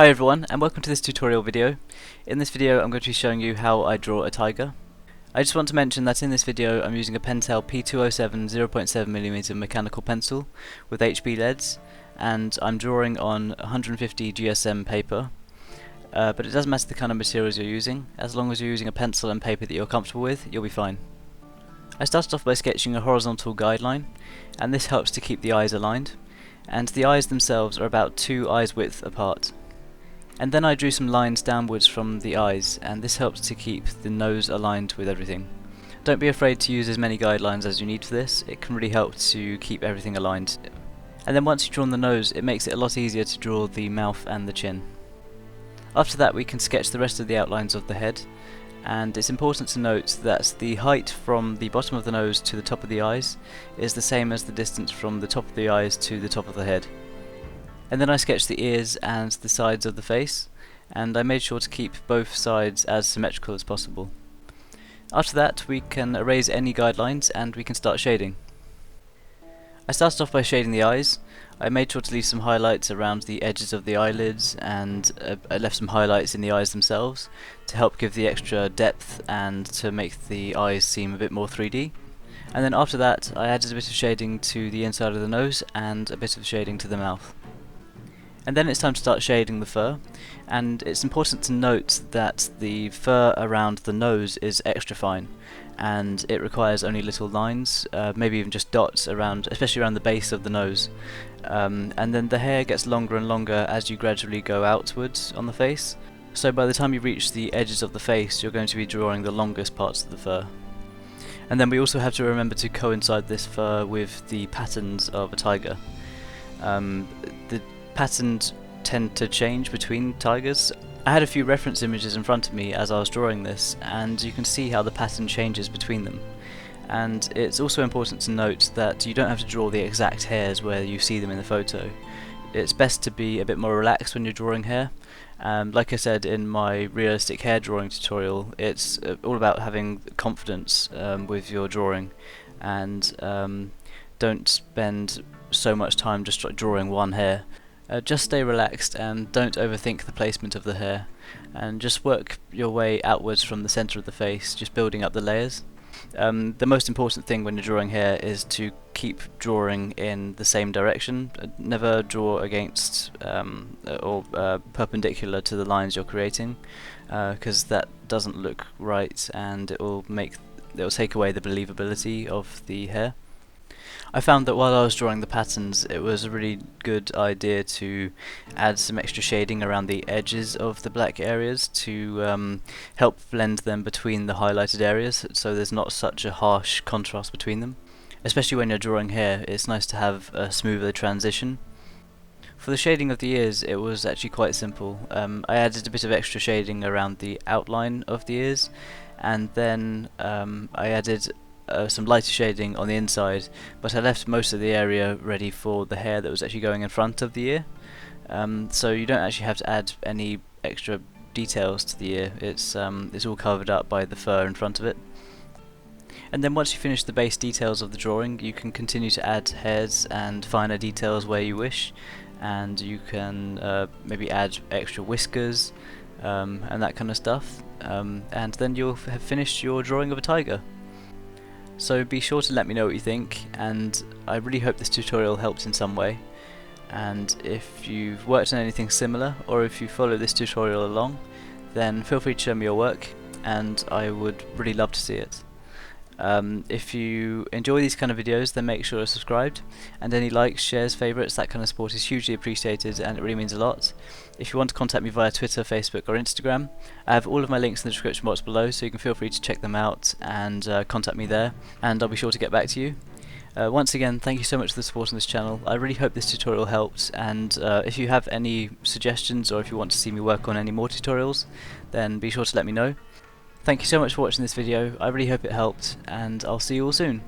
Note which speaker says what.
Speaker 1: Hi everyone, and welcome to this tutorial video. In this video I'm going to be showing you how I draw a tiger. I just want to mention that in this video I'm using a Pentel P207 0.7mm mechanical pencil with HB leads, and I'm drawing on 150 GSM paper, but it doesn't matter the kind of materials you're using. As long as you're using a pencil and paper that you're comfortable with, you'll be fine. I started off by sketching a horizontal guideline, and this helps to keep the eyes aligned, and the eyes themselves are about 2 eyes width apart. And then I drew some lines downwards from the eyes, and this helps to keep the nose aligned with everything. Don't be afraid to use as many guidelines as you need for this. It can really help to keep everything aligned. And then once you've drawn the nose, it makes it a lot easier to draw the mouth and the chin. After that we can sketch the rest of the outlines of the head, and it's important to note that the height from the bottom of the nose to the top of the eyes is the same as the distance from the top of the eyes to the top of the head. And then I sketched the ears and the sides of the face, and I made sure to keep both sides as symmetrical as possible. After that we can erase any guidelines and we can start shading. I started off by shading the eyes. I made sure to leave some highlights around the edges of the eyelids, and I left some highlights in the eyes themselves to help give the extra depth and to make the eyes seem a bit more 3D. And then after that I added a bit of shading to the inside of the nose and a bit of shading to the mouth. And then it's time to start shading the fur, and it's important to note that the fur around the nose is extra fine, and it requires only little lines, maybe even just dots around, especially around the base of the nose. And then the hair gets longer and longer as you gradually go outwards on the face, so by the time you reach the edges of the face you're going to be drawing the longest parts of the fur. And then we also have to remember to coincide this fur with the patterns of a tiger. The patterns tend to change between tigers. I had a few reference images in front of me as I was drawing this, and you can see how the pattern changes between them. And it's also important to note that you don't have to draw the exact hairs where you see them in the photo. It's best to be a bit more relaxed when you're drawing hair. Like I said in my realistic hair drawing tutorial, it's all about having confidence with your drawing, and don't spend so much time just drawing one hair. Just stay relaxed and don't overthink the placement of the hair, and just work your way outwards from the centre of the face, just building up the layers. The most important thing when you're drawing hair is to keep drawing in the same direction. Never draw against or perpendicular to the lines you're creating, because that doesn't look right and it will take away the believability of the hair. I found that while I was drawing the patterns, it was a really good idea to add some extra shading around the edges of the black areas to help blend them between the highlighted areas, so there's not such a harsh contrast between them. Especially when you're drawing hair, it's nice to have a smoother transition. For the shading of the ears, it was actually quite simple. I added a bit of extra shading around the outline of the ears, and then I added some lighter shading on the inside, but I left most of the area ready for the hair that was actually going in front of the ear. So you don't actually have to add any extra details to the ear. It's all covered up by the fur in front of it. And then once you finish the base details of the drawing, you can continue to add hairs and finer details where you wish, and you can maybe add extra whiskers and that kind of stuff, and then you'll have finished your drawing of a tiger. So be sure to let me know what you think, and I really hope this tutorial helped in some way. And if you've worked on anything similar, or if you follow this tutorial along, then feel free to show me your work, and I would really love to see it. If you enjoy these kind of videos, then make sure you're subscribed, and any likes, shares, favourites, that kind of support is hugely appreciated and it really means a lot. If you want to contact me via Twitter, Facebook or Instagram, I have all of my links in the description box below, so you can feel free to check them out and contact me there, and I'll be sure to get back to you. Once again, thank you so much for the support on this channel. I really hope this tutorial helped, and if you have any suggestions or if you want to see me work on any more tutorials, then be sure to let me know. Thank you so much for watching this video. I really hope it helped, and I'll see you all soon.